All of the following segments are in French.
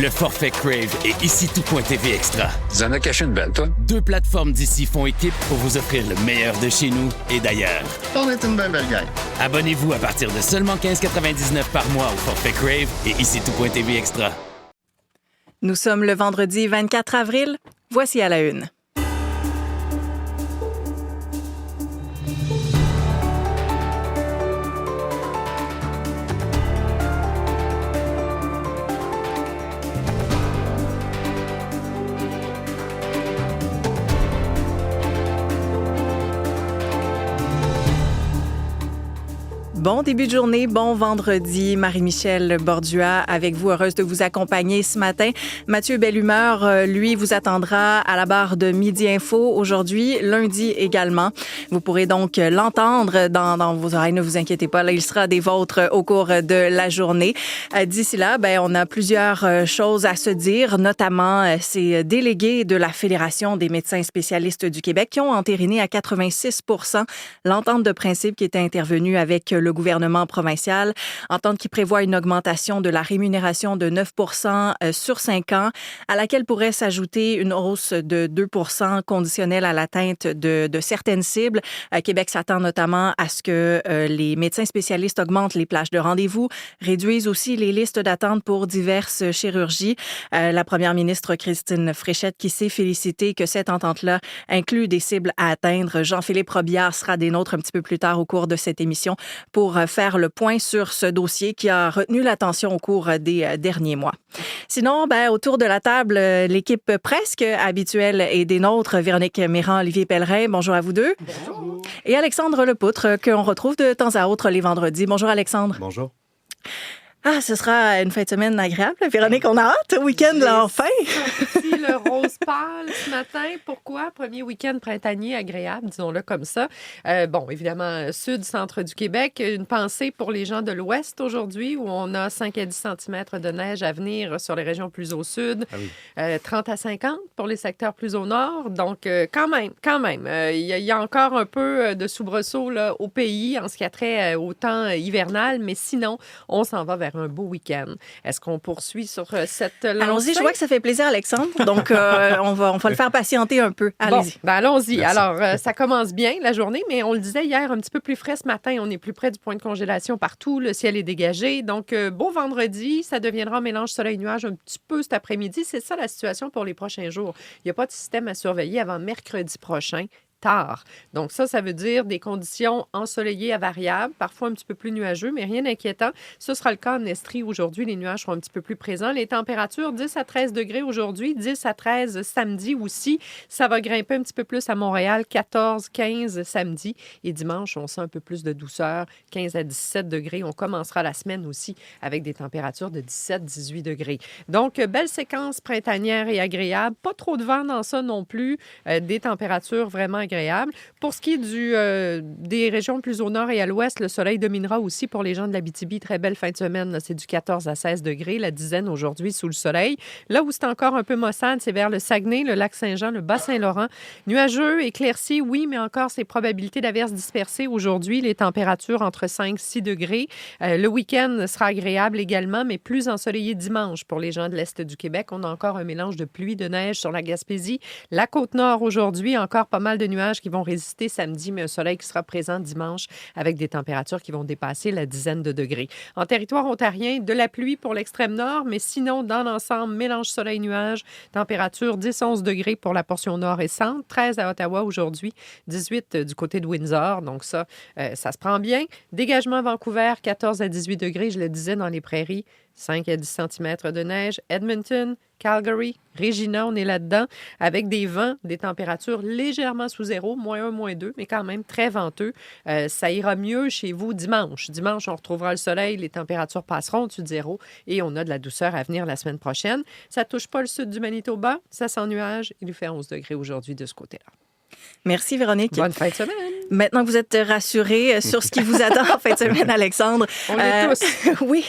Le forfait Crave et ici tout.tv Extra. Tu en as caché une belle, toi? 2 plateformes d'ici font équipe pour vous offrir le meilleur de chez nous et d'ailleurs. On est une belle gang. Abonnez-vous à partir de seulement 15,99 par mois au forfait Crave et ici tout.tv Extra. Nous sommes le vendredi 24 avril. Voici à la une. Bon début de journée, bon vendredi. Marie-Michel Bordua avec vous, heureuse de vous accompagner ce matin. Mathieu Bellumeur, lui, vous attendra à la barre de Midi Info aujourd'hui, lundi également. Vous pourrez donc l'entendre dans vos oreilles, ne vous inquiétez pas, là, il sera des vôtres au cours de la journée. D'ici là, on a plusieurs choses à se dire, notamment ces délégués de la Fédération des médecins spécialistes du Québec qui ont entériné à 86 % l'entente de principe qui était intervenue avec le gouvernement provincial, entente qui prévoit une augmentation de la rémunération de 9 % sur 5 ans, à laquelle pourrait s'ajouter une hausse de 2 % conditionnelle à l'atteinte de certaines cibles. Québec s'attend notamment à ce que les médecins spécialistes augmentent les plages de rendez-vous, réduisent aussi les listes d'attente pour diverses chirurgies. La première ministre Christine Fréchette qui s'est félicitée que cette entente-là inclut des cibles à atteindre. Jean-Philippe Robillard sera des nôtres un petit peu plus tard au cours de cette émission pour faire le point sur ce dossier qui a retenu l'attention au cours des derniers mois. Sinon, autour de la table, l'équipe presque habituelle est des nôtres. Véronique Méran, Olivier Pellerin, bonjour à vous deux. Bonjour. Et Alexandre Lepoutre, qu'on retrouve de temps à autre les vendredis. Bonjour Alexandre. Bonjour. Ah, ce sera une fin de semaine agréable. Véronique, on a hâte. Week-end, là, enfin. Si le rose pâle ce matin. Pourquoi? Premier week-end printanier agréable, disons-le comme ça. Évidemment, sud-centre du Québec. Une pensée pour les gens de l'ouest aujourd'hui, où on a 5 à 10 cm de neige à venir sur les régions plus au sud. Ah oui. 30 à 50 pour les secteurs plus au nord. Donc, quand même, il y a encore un peu de soubresaut là, au pays en ce qui a trait au temps hivernal, mais sinon, on s'en va vers un beau week-end. Est-ce qu'on poursuit sur cette lancée? Allons-y, je vois que ça fait plaisir, Alexandre. Donc, on va le faire patienter un peu. Allez-y. Bon, allons-y. Merci. Alors, ça commence bien, la journée, mais on le disait hier, un petit peu plus frais ce matin. On est plus près du point de congélation partout. Le ciel est dégagé. Donc, beau vendredi. Ça deviendra un mélange soleil-nuage un petit peu cet après-midi. C'est ça la situation pour les prochains jours. Il n'y a pas de système à surveiller avant mercredi prochain. Tard. Donc ça veut dire des conditions ensoleillées à variables, parfois un petit peu plus nuageux, mais rien d'inquiétant. Ce sera le cas en Estrie aujourd'hui. Les nuages seront un petit peu plus présents. Les températures, 10 à 13 degrés aujourd'hui, 10 à 13 samedi aussi. Ça va grimper un petit peu plus à Montréal, 14, 15 samedi. Et dimanche, on sent un peu plus de douceur, 15 à 17 degrés. On commencera la semaine aussi avec des températures de 17, 18 degrés. Donc, belle séquence printanière et agréable. Pas trop de vent dans ça non plus. Des températures vraiment agréable. Pour ce qui est des régions plus au nord et à l'ouest, le soleil dominera aussi pour les gens de l'Abitibi. Très belle fin de semaine. Là, c'est du 14 à 16 degrés, la dizaine aujourd'hui sous le soleil. Là où c'est encore un peu maussade, c'est vers le Saguenay, le lac Saint-Jean, le Bas-Saint-Laurent. Nuageux, éclairci, oui, mais encore ces probabilités d'averses dispersées aujourd'hui. Les températures entre 5 et 6 degrés. Le week-end sera agréable également, mais plus ensoleillé dimanche pour les gens de l'Est du Québec. On a encore un mélange de pluie, de neige sur la Gaspésie. La Côte-Nord aujourd'hui, encore pas mal de nuages qui vont résister samedi, mais un soleil qui sera présent dimanche avec des températures qui vont dépasser la dizaine de degrés. En territoire ontarien, de la pluie pour l'extrême nord, mais sinon, dans l'ensemble, mélange soleil-nuage, température 10-11 degrés pour la portion nord et centre, 13 à Ottawa aujourd'hui, 18 du côté de Windsor. Donc ça se prend bien. Dégagement Vancouver, 14 à 18 degrés, je le disais, dans les prairies, 5 à 10 cm de neige. Edmonton, Calgary, Regina, on est là-dedans, avec des vents, des températures légèrement sous zéro, -1, -2, mais quand même très venteux. Ça ira mieux chez vous dimanche. Dimanche, on retrouvera le soleil, les températures passeront au-dessus de zéro et on a de la douceur à venir la semaine prochaine. Ça ne touche pas le sud du Manitoba, ça sent nuage. Il lui fait 11 degrés aujourd'hui de ce côté-là. Merci, Véronique. Bonne fin de semaine. Maintenant que vous êtes rassurés sur ce qui vous attend en fin de semaine, Alexandre. On l'est tous. Oui.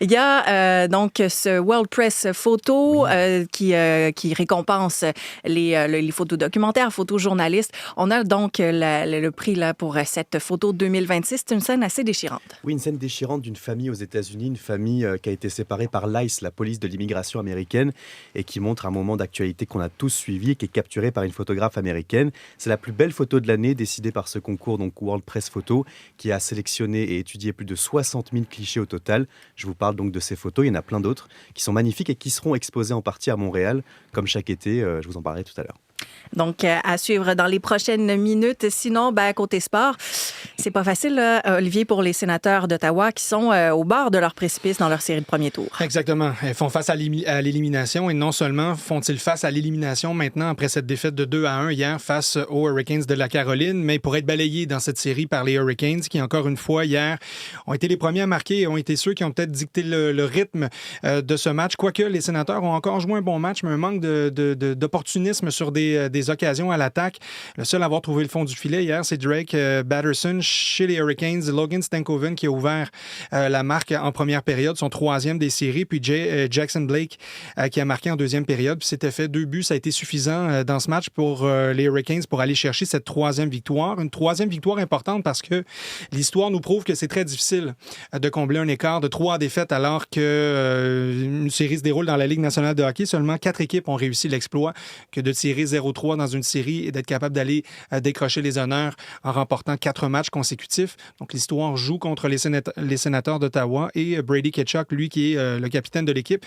Il y a donc ce World Press Photo qui récompense les photos documentaires, photos journalistes. On a donc le prix là, pour cette photo 2026. C'est une scène assez déchirante. Oui, une scène déchirante d'une famille aux États-Unis, une famille qui a été séparée par l'ICE, la police de l'immigration américaine, et qui montre un moment d'actualité qu'on a tous suivi et qui est capturé par une photographe américaine. C'est la plus belle photo de l'année, décidée par ce concours, donc World Press Photo, qui a sélectionné et étudié plus de 60 000 clichés au total. Je vous parle donc de ces photos, il y en a plein d'autres qui sont magnifiques et qui seront exposées en partie à Montréal, comme chaque été, je vous en parlerai tout à l'heure. Donc, à suivre dans les prochaines minutes. Sinon, côté sport, c'est pas facile, là, Olivier, pour les sénateurs d'Ottawa qui sont au bord de leur précipice dans leur série de premier tour. Exactement. Ils font face à l'élimination et non seulement font-ils face à l'élimination maintenant après cette défaite de 2-1 hier face aux Hurricanes de la Caroline, mais pour être balayés dans cette série par les Hurricanes qui, encore une fois, hier, ont été les premiers à marquer et ont été ceux qui ont peut-être dicté le rythme de ce match. Quoique les sénateurs ont encore joué un bon match, mais un manque d'opportunisme sur des occasions à l'attaque. Le seul à avoir trouvé le fond du filet hier, c'est Drake Batterson chez les Hurricanes. Logan Stankoven qui a ouvert la marque en première période, son troisième des séries. Puis Jackson Blake qui a marqué en deuxième période. Puis c'était fait 2 buts. Ça a été suffisant dans ce match pour les Hurricanes pour aller chercher cette troisième victoire. Une troisième victoire importante parce que l'histoire nous prouve que c'est très difficile de combler un écart de 3 défaites alors qu'une série se déroule dans la Ligue nationale de hockey. Seulement 4 équipes ont réussi l'exploit que de tirer 0-3 dans une série et d'être capable d'aller décrocher les honneurs en remportant 4 matchs consécutifs. Donc, l'histoire joue contre les sénateurs d'Ottawa et Brady Tkachuk, lui qui est le capitaine de l'équipe,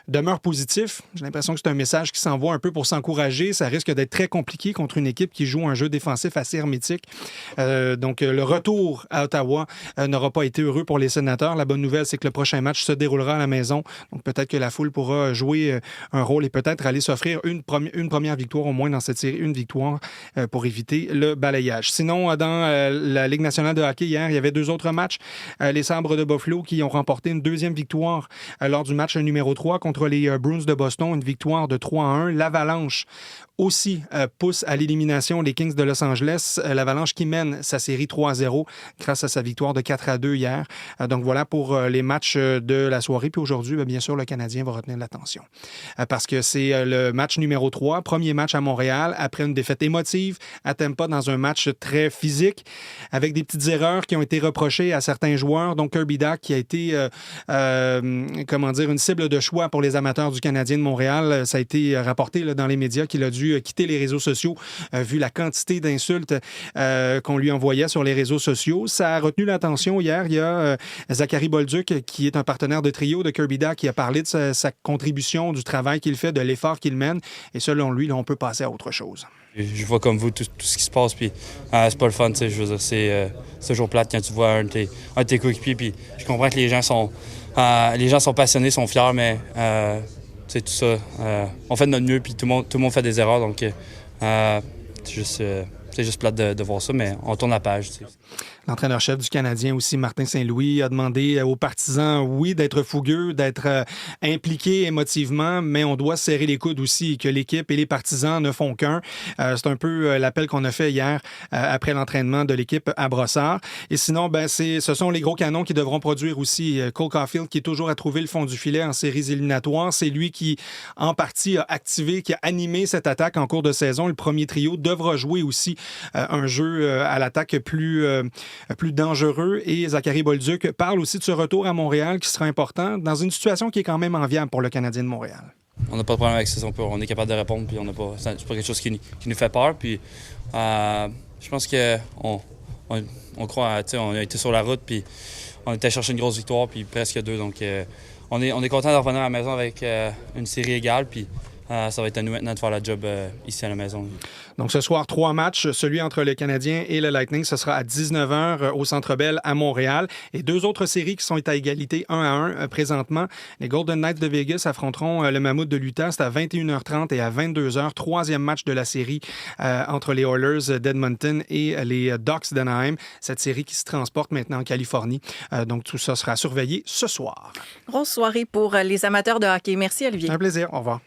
demeure positif. J'ai l'impression que c'est un message qui s'envoie un peu pour s'encourager. Ça risque d'être très compliqué contre une équipe qui joue un jeu défensif assez hermétique. Donc, le retour à Ottawa n'aura pas été heureux pour les sénateurs. La bonne nouvelle, c'est que le prochain match se déroulera à la maison. Donc, peut-être que la foule pourra jouer un rôle et peut-être aller s'offrir une première victoire au moins dans cette série, une victoire pour éviter le balayage. Sinon, dans la Ligue nationale de hockey, hier, il y avait 2 autres matchs. Les Sabres de Buffalo qui ont remporté une deuxième victoire lors du match numéro 3 contre les Bruins de Boston, une victoire de 3-1. L'Avalanche aussi pousse à l'élimination les Kings de Los Angeles. L'Avalanche qui mène sa série 3-0 grâce à sa victoire de 4-2 hier. Donc voilà pour les matchs de la soirée. Puis aujourd'hui, bien sûr, le Canadien va retenir l'attention parce que c'est le match numéro 3, premier match à Montréal après une défaite émotive à Tampa dans un match très physique avec des petites erreurs qui ont été reprochées à certains joueurs. Donc Kirby Dach qui a été une cible de choix pour les amateurs du Canadien de Montréal. Ça a été rapporté dans les médias qu'il a dû quitter les réseaux sociaux vu la quantité d'insultes qu'on lui envoyait sur les réseaux sociaux. Ça a retenu l'attention hier. Il y a Zachary Bolduc qui est un partenaire de trio de Kirby Dach qui a parlé de sa contribution, du travail qu'il fait, de l'effort qu'il mène. Et selon lui, là, on peut passer à autre chose. Je vois comme vous tout ce qui se passe, puis c'est pas le fun, je veux dire, c'est toujours plate quand tu vois un de tes coéquipiers, puis je comprends que les gens sont passionnés, sont fiers, mais c'est tout ça. On fait de notre mieux, puis tout le monde fait des erreurs, donc c'est juste plate de voir ça, mais on tourne la page. L'entraîneur-chef du Canadien aussi, Martin Saint-Louis, a demandé aux partisans, oui, d'être fougueux, d'être impliqués émotivement, mais on doit serrer les coudes aussi, que l'équipe et les partisans ne font qu'un. C'est un peu l'appel qu'on a fait hier après l'entraînement de l'équipe à Brossard. Et sinon, ce sont les gros canons qui devront produire aussi. Cole Caulfield, qui est toujours à trouver le fond du filet en séries éliminatoires, c'est lui qui, en partie, a activé, qui a animé cette attaque en cours de saison. Le premier trio devra jouer aussi un jeu à l'attaque plus dangereux. Et Zachary Bolduc parle aussi de ce retour à Montréal qui sera important dans une situation qui est quand même enviable pour le Canadien de Montréal. On n'a pas de problème avec ça. On est capable de répondre, puis c'est pas quelque chose qui nous fait peur. Puis je pense qu'on croit, on a été sur la route, puis on était chercher une grosse victoire, puis presque 2. Donc on est content de revenir à la maison avec une série égale, puis ça va être à nous maintenant de faire la job ici à la maison. Donc ce soir, 3 matchs. Celui entre le Canadien et le Lightning, ce sera à 19h au Centre Bell à Montréal. Et 2 autres séries qui sont à égalité 1-1 présentement. Les Golden Knights de Vegas affronteront le Mammouth de l'Utah. C'est à 21h30 et à 22h. 3e match de la série entre les Oilers d'Edmonton et les Ducks d'Anaheim. Cette série qui se transporte maintenant en Californie. Donc tout ça sera surveillé ce soir. Grosse soirée pour les amateurs de hockey. Merci, Olivier. Un plaisir. Au revoir.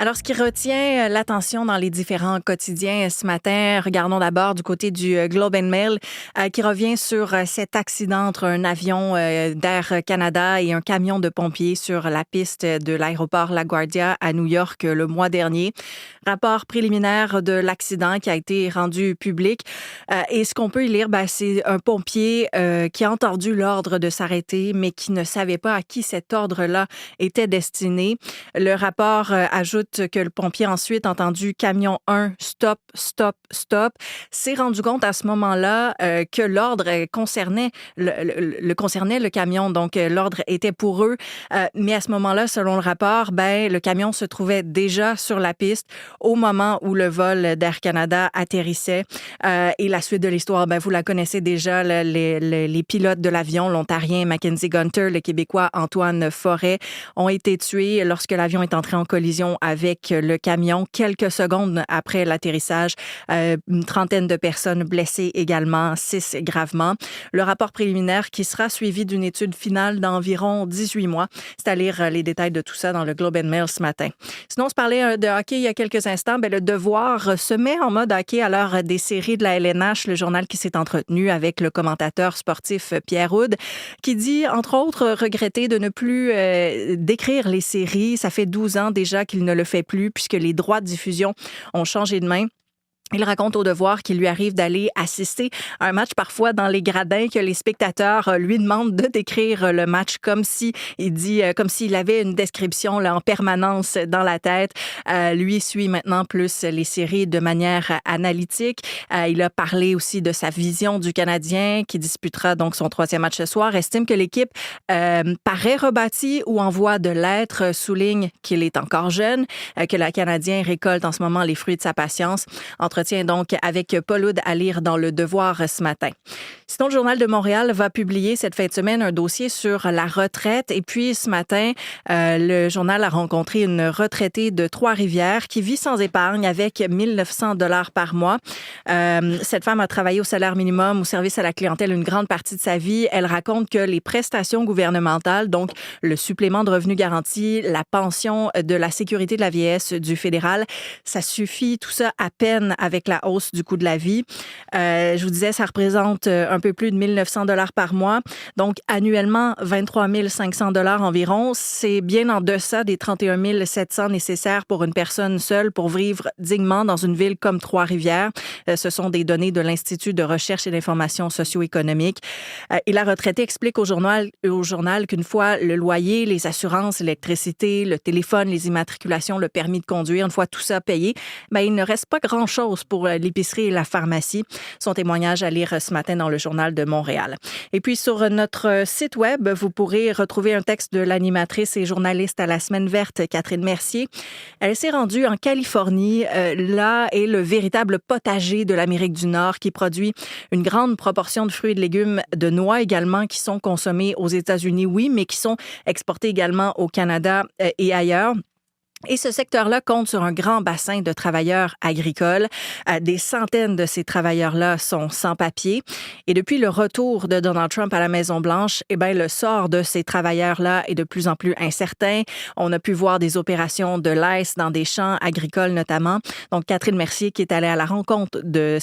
Alors, ce qui retient l'attention dans les différents quotidiens ce matin, regardons d'abord du côté du Globe and Mail qui revient sur cet accident entre un avion d'Air Canada et un camion de pompiers sur la piste de l'aéroport LaGuardia à New York le mois dernier. Rapport préliminaire de l'accident qui a été rendu public. Et ce qu'on peut y lire, c'est un pompier qui a entendu l'ordre de s'arrêter, mais qui ne savait pas à qui cet ordre-là était destiné. Le rapport ajoute que le pompier ensuite a entendu camion 1, stop, stop, stop. S'est rendu compte à ce moment-là que l'ordre concernait le camion, donc l'ordre était pour eux. Mais à ce moment-là, selon le rapport, le camion se trouvait déjà sur la piste au moment où le vol d'Air Canada atterrissait. Et la suite de l'histoire, vous la connaissez déjà, les pilotes de l'avion, l'Ontarien Mackenzie Gunter, le Québécois Antoine Forêt, ont été tués lorsque l'avion est entré en collision avec le camion. Quelques secondes après l'atterrissage, une trentaine de personnes blessées également, 6 gravement. Le rapport préliminaire qui sera suivi d'une étude finale d'environ 18 mois. C'est à lire les détails de tout ça dans le Globe and Mail ce matin. Sinon, on se parlait de hockey il y a quelques instants. Le Devoir se met en mode hockey à l'heure des séries de la LNH, le journal qui s'est entretenu avec le commentateur sportif Pierre Houde, qui dit, entre autres, regretter de ne plus décrire les séries. Ça fait 12 ans déjà qu'il ne le fait plus puisque les droits de diffusion ont changé de main. Il raconte au Devoir qu'il lui arrive d'aller assister à un match parfois dans les gradins, que les spectateurs lui demandent de décrire le match comme s'il avait une description là, en permanence dans la tête. Lui suit maintenant plus les séries de manière analytique. Il a parlé aussi de sa vision du Canadien qui disputera donc son 3e match ce soir. Estime que l'équipe paraît rebâtie ou en voie de l'être. Souligne qu'il est encore jeune, que le Canadien récolte en ce moment les fruits de sa patience. Entretien donc avec Paul Houde à lire dans Le Devoir ce matin. Sinon, le Journal de Montréal va publier cette fin de semaine un dossier sur la retraite. Et puis, ce matin, le journal a rencontré une retraitée de Trois-Rivières qui vit sans épargne avec 1 900 $ par mois. Cette femme a travaillé au salaire minimum, au service à la clientèle une grande partie de sa vie. Elle raconte que les prestations gouvernementales, donc le supplément de revenu garanti, la pension de la sécurité de la vieillesse du fédéral, ça suffit tout ça à peine avec la hausse du coût de la vie. Je vous disais, ça représente un peu plus de 1 900 $ par mois. Donc, annuellement, 23 500 $ environ. C'est bien en deçà des 31 700 nécessaires pour une personne seule pour vivre dignement dans une ville comme Trois-Rivières. Ce sont des données de l'Institut de recherche et d'information socio-économique. Et la retraitée explique au journal qu'une fois le loyer, les assurances, l'électricité, le téléphone, les immatriculations, le permis de conduire, une fois tout ça payé, il ne reste pas grand-chose pour l'épicerie et la pharmacie. Son témoignage à lire ce matin dans le Journal de Montréal. Et puis, sur notre site web, vous pourrez retrouver un texte de l'animatrice et journaliste à la Semaine verte, Catherine Mercier. Elle s'est rendue en Californie. Là est le véritable potager de l'Amérique du Nord qui produit une grande proportion de fruits et de légumes, de noix également, qui sont consommés aux États-Unis, oui, mais qui sont exportés également au Canada et ailleurs. Et ce secteur-là compte sur un grand bassin de travailleurs agricoles. Des centaines de ces travailleurs-là sont sans papier. Et depuis le retour de Donald Trump à la Maison-Blanche, le sort de ces travailleurs-là est de plus en plus incertain. On a pu voir des opérations de l'ICE dans des champs agricoles notamment. Donc, Catherine Mercier qui est allée à la rencontre de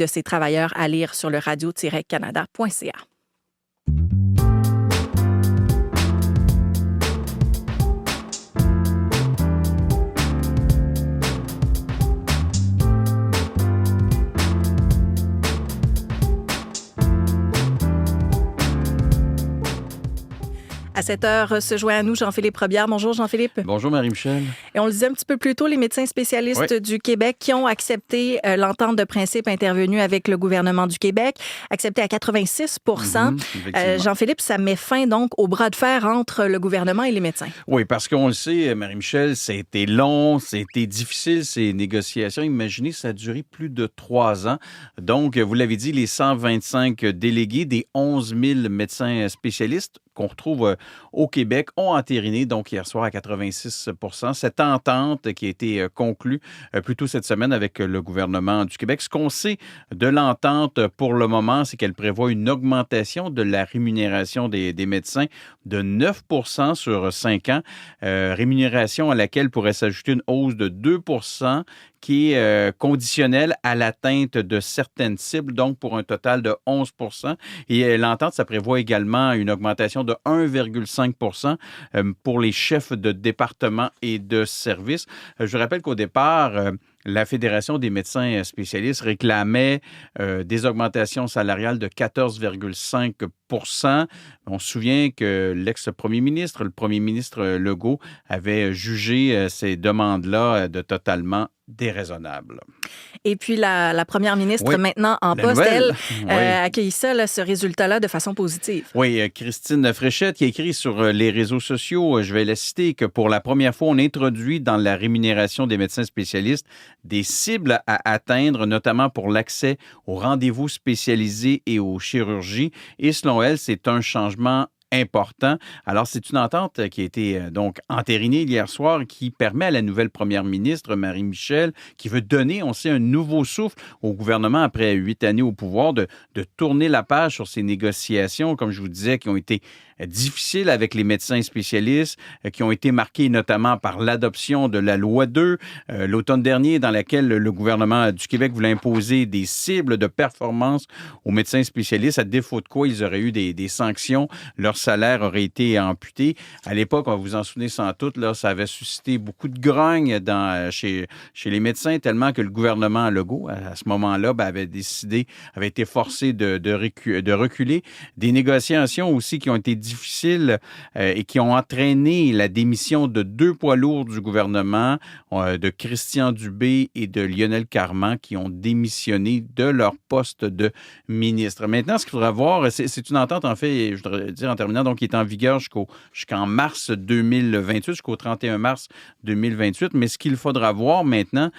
ces travailleurs à lire sur le radio-canada.ca. À cette heure, se joint à nous Jean-Philippe Robillard. Bonjour Jean-Philippe. Bonjour Marie-Michel. Et on le disait un petit peu plus tôt, les médecins spécialistes du Québec qui ont accepté l'entente de principe intervenue avec le gouvernement du Québec, accepté à 86 %. Jean-Philippe, ça met fin donc au bras de fer entre le gouvernement et les médecins. Oui, parce qu'on le sait, Marie-Michel, ça a été long, ça a été difficile ces négociations. Imaginez, ça a duré plus de 3 ans. Donc, vous l'avez dit, les 125 délégués des 11 000 médecins spécialistes qu'on retrouve au Québec ont entériné, donc hier soir à 86 % cette entente qui a été conclue plus tôt cette semaine avec le gouvernement du Québec. Ce qu'on sait de l'entente pour le moment, c'est qu'elle prévoit une augmentation de la rémunération des médecins de 9 % sur 5 ans, rémunération à laquelle pourrait s'ajouter une hausse de 2 % qui est conditionnelle à l'atteinte de certaines cibles, donc pour un total de 11 %. Et l'entente, ça prévoit également une augmentation de 1,5 % pour les chefs de département et de service. Je rappelle qu'au départ, la Fédération des médecins spécialistes réclamait des augmentations salariales de 14,5 %. On se souvient que l'ex-premier ministre, le premier ministre Legault, avait jugé ces demandes-là de totalement déraisonnables. Et puis, la première ministre, Oui, maintenant en la poste, nouvelle. elle accueille ça, là, ce résultat-là, de façon positive. Oui, Christine Fréchette qui a écrit sur les réseaux sociaux, je vais la citer, que pour la première fois, on introduit dans la rémunération des médecins spécialistes des cibles à atteindre, notamment pour l'accès aux rendez-vous spécialisés et aux chirurgies. Et selon elle, c'est un changement important. Alors, c'est une entente qui a été donc entérinée hier soir qui permet à la nouvelle première ministre, Marie-Michel, qui veut donner, on sait, un nouveau souffle au gouvernement après 8 années au pouvoir, de tourner la page sur ces négociations, comme je vous disais, qui ont été difficiles avec les médecins spécialistes, qui ont été marquées notamment par l'adoption de la loi 2 l'automne dernier, dans laquelle le gouvernement du Québec voulait imposer des cibles de performance aux médecins spécialistes, à défaut de quoi ils auraient eu des sanctions. Leur salaire aurait été amputé. À l'époque, on vous en souvenez sans doute, là, ça avait suscité beaucoup de grogne chez les médecins, tellement que le gouvernement Legault, à ce moment-là, avait été forcé de reculer. Des négociations aussi qui ont été difficiles et qui ont entraîné la démission de 2 poids lourds du gouvernement, de Christian Dubé et de Lionel Carman, qui ont démissionné de leur poste de ministre. Maintenant, ce qu'il faudra voir, c'est une entente, en fait, je voudrais dire en terminant, donc qui est en vigueur jusqu'en mars 2028, jusqu'au 31 mars 2028. Mais ce qu'il faudra voir maintenant,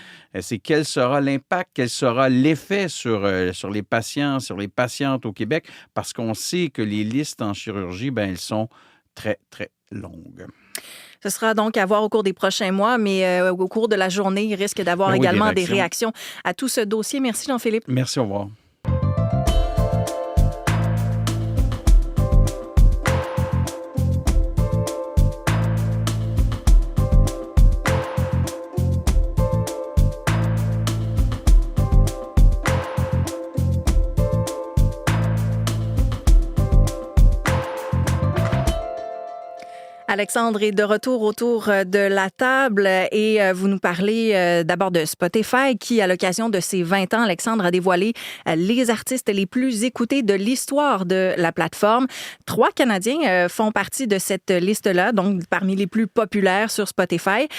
c'est quel sera l'impact, quel sera l'effet sur les patients, sur les patientes au Québec, parce qu'on sait que les listes en chirurgie, elles sont très, très longues. Ce sera donc à voir au cours des prochains mois, mais au cours de la journée, il risque d'avoir également des réactions à tout ce dossier. Merci, Jean-Philippe. Merci, au revoir. Alexandre est de retour autour de la table et vous nous parlez d'abord de Spotify qui, à l'occasion de ses 20 ans, Alexandre a dévoilé les artistes les plus écoutés de l'histoire de la plateforme. 3 Canadiens font partie de cette liste-là, donc parmi les plus populaires sur Spotify.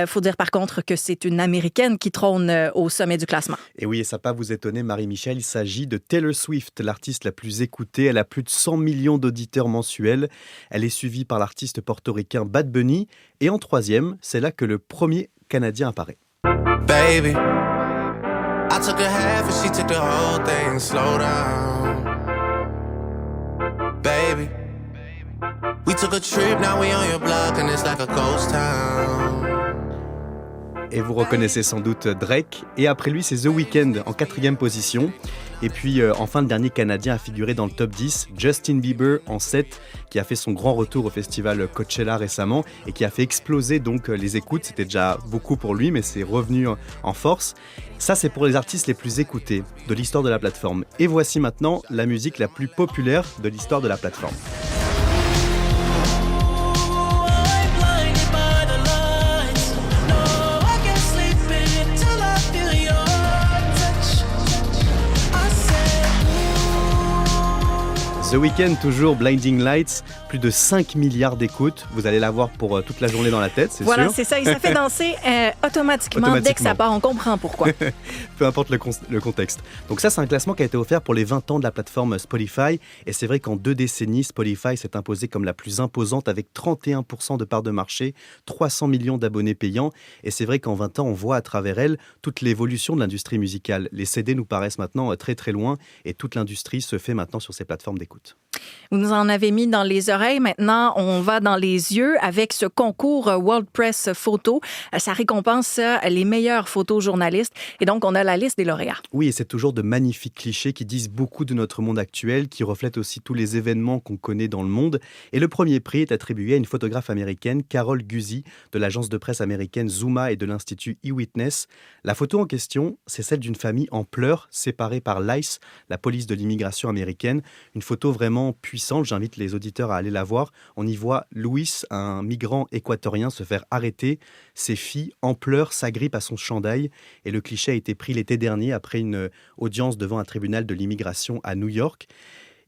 Faut dire par contre que c'est une Américaine qui trône au sommet du classement. Et oui, et ça ne va pas vous étonner, Marie-Michel, il s'agit de Taylor Swift, l'artiste la plus écoutée. Elle a plus de 100 millions d'auditeurs mensuels. Elle est suivie par l'artiste portoricain Bad Bunny. Et en 3e, c'est là que le premier Canadien apparaît. Baby, I took a half and she took the whole thing. Slow down. Baby, we took a trip, now we on your block and it's like a ghost town. Et vous reconnaissez sans doute Drake. Et après lui, c'est The Weeknd en 4e position. Et puis, enfin, le dernier Canadien à figurer dans le top 10, Justin Bieber en 7, qui a fait son grand retour au festival Coachella récemment et qui a fait exploser donc les écoutes. C'était déjà beaucoup pour lui, mais c'est revenu en force. Ça, c'est pour les artistes les plus écoutés de l'histoire de la plateforme. Et voici maintenant la musique la plus populaire de l'histoire de la plateforme. The Weeknd, toujours Blinding Lights, plus de 5 milliards d'écoutes. Vous allez l'avoir pour toute la journée dans la tête, c'est sûr. Voilà, c'est ça. Et ça fait danser automatiquement dès que ça part. On comprend pourquoi. Peu importe le contexte. Donc ça, c'est un classement qui a été offert pour les 20 ans de la plateforme Spotify. Et c'est vrai qu'en 2 décennies, Spotify s'est imposée comme la plus imposante avec 31% de part de marché, 300 millions d'abonnés payants. Et c'est vrai qu'en 20 ans, on voit à travers elle toute l'évolution de l'industrie musicale. Les CD nous paraissent maintenant très très loin et toute l'industrie se fait maintenant sur ces plateformes d'écoute. route. Vous nous en avez mis dans les oreilles. Maintenant, on va dans les yeux avec ce concours World Press Photo. Ça récompense les meilleurs photojournalistes. Et donc, on a la liste des lauréats. Oui, et c'est toujours de magnifiques clichés qui disent beaucoup de notre monde actuel, qui reflètent aussi tous les événements qu'on connaît dans le monde. Et le premier prix est attribué à une photographe américaine, Carol Guzy, de l'agence de presse américaine Zuma et de l'Institut eWitness. La photo en question, c'est celle d'une famille en pleurs, séparée par l'ICE, la police de l'immigration américaine. Une photo vraiment puissante. J'invite les auditeurs à aller la voir. On y voit Luis, un migrant équatorien, se faire arrêter. Ses filles, en pleurs, s'agrippent à son chandail. Et le cliché a été pris l'été dernier après une audience devant un tribunal de l'immigration à New York.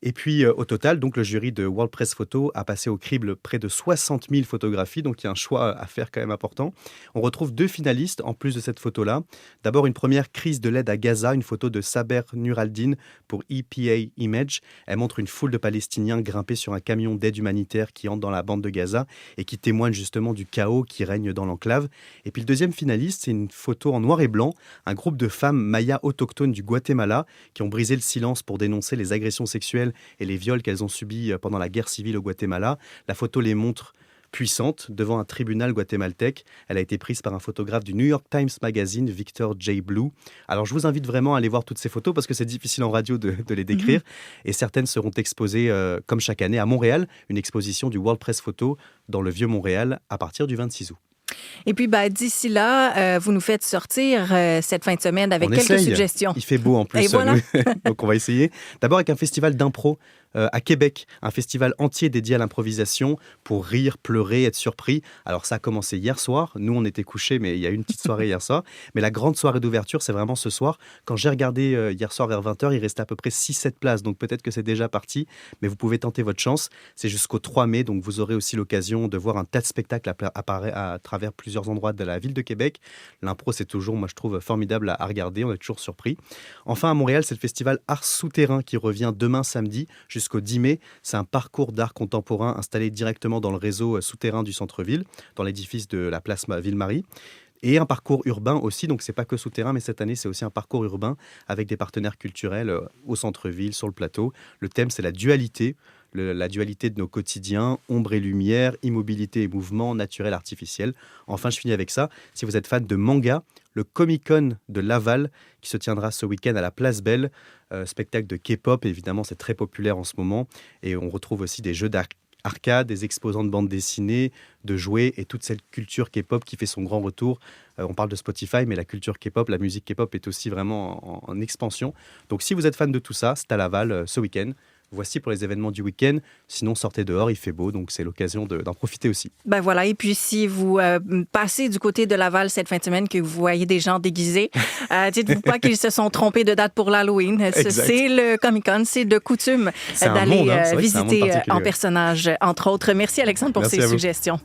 Et puis, au total, donc, le jury de World Press Photo a passé au crible près de 60 000 photographies, donc il y a un choix à faire quand même important. On retrouve 2 finalistes en plus de cette photo-là. D'abord, une première crise de l'aide à Gaza, une photo de Saber Nuraldin pour EPA Image. Elle montre une foule de Palestiniens grimpés sur un camion d'aide humanitaire qui entre dans la bande de Gaza et qui témoigne justement du chaos qui règne dans l'enclave. Et puis le deuxième finaliste, c'est une photo en noir et blanc, un groupe de femmes mayas autochtones du Guatemala qui ont brisé le silence pour dénoncer les agressions sexuelles et les viols qu'elles ont subis pendant la guerre civile au Guatemala. La photo les montre puissantes devant un tribunal guatémaltèque. Elle a été prise par un photographe du New York Times Magazine, Victor J. Blue. Alors je vous invite vraiment à aller voir toutes ces photos parce que c'est difficile en radio de les décrire. Et certaines seront exposées, comme chaque année, à Montréal, une exposition du World Press Photo dans le Vieux-Montréal à partir du 26 août. Et puis, d'ici là, vous nous faites sortir cette fin de semaine avec quelques suggestions. Il fait beau en plus. Et voilà. Donc, on va essayer. D'abord avec un festival d'impro à Québec, un festival entier dédié à l'improvisation pour rire, pleurer, être surpris. Alors, ça a commencé hier soir. Nous, on était couchés, mais il y a eu une petite soirée hier soir. Mais la grande soirée d'ouverture, c'est vraiment ce soir. Quand j'ai regardé hier soir vers 20h, il restait à peu près 6-7 places. Donc, peut-être que c'est déjà parti, mais vous pouvez tenter votre chance. C'est jusqu'au 3 mai, donc vous aurez aussi l'occasion de voir un tas de spectacles apparaître à travers plusieurs endroits de la ville de Québec. L'impro, c'est toujours, moi je trouve, formidable à regarder. On est toujours surpris. Enfin, à Montréal, c'est le festival Art Souterrain qui revient demain samedi jusqu'au 10 mai. C'est un parcours d'art contemporain installé directement dans le réseau souterrain du centre-ville, dans l'édifice de la place Ville-Marie. Et un parcours urbain aussi, donc c'est pas que souterrain, mais cette année c'est aussi un parcours urbain avec des partenaires culturels au centre-ville, sur le plateau. Le thème c'est la dualité de nos quotidiens, ombre et lumière, immobilité et mouvement, naturel, artificiel. Enfin, je finis avec ça. Si vous êtes fan de manga, le Comic-Con de Laval, qui se tiendra ce week-end à la Place Belle, spectacle de K-pop, évidemment c'est très populaire en ce moment, et on retrouve aussi des jeux d'arcade, des exposants de bandes dessinées, de jouets et toute cette culture K-pop qui fait son grand retour. On parle de Spotify, mais la culture K-pop, la musique K-pop est aussi vraiment en expansion. Donc si vous êtes fan de tout ça, c'est à Laval ce week-end. Voici pour les événements du week-end. Sinon, sortez dehors, il fait beau, donc c'est l'occasion d'en profiter aussi. Voilà, et puis si vous passez du côté de Laval cette fin de semaine, que vous voyez des gens déguisés, dites-vous pas qu'ils se sont trompés de date pour l'Halloween. C'est le Comic-Con, c'est de coutume d'aller visiter en personnage, entre autres. Merci Alexandre pour ces suggestions.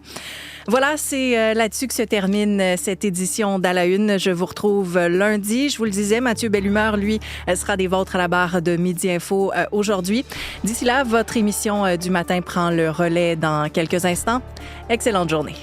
Voilà, c'est là-dessus que se termine cette édition d'À la Une. Je vous retrouve lundi. Je vous le disais, Mathieu Bellumeur, lui, sera des vôtres à la barre de Midi Info aujourd'hui. D'ici là, votre émission du matin prend le relais dans quelques instants. Excellente journée.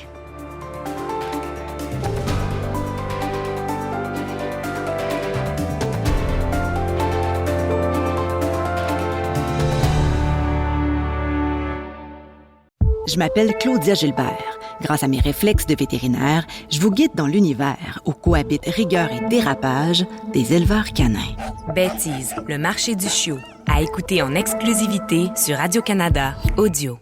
Je m'appelle Claudia Gilbert. Grâce à mes réflexes de vétérinaire, je vous guide dans l'univers où cohabitent rigueur et dérapage des éleveurs canins. Bêtise, le marché du chiot. À écouter en exclusivité sur Radio-Canada Audio.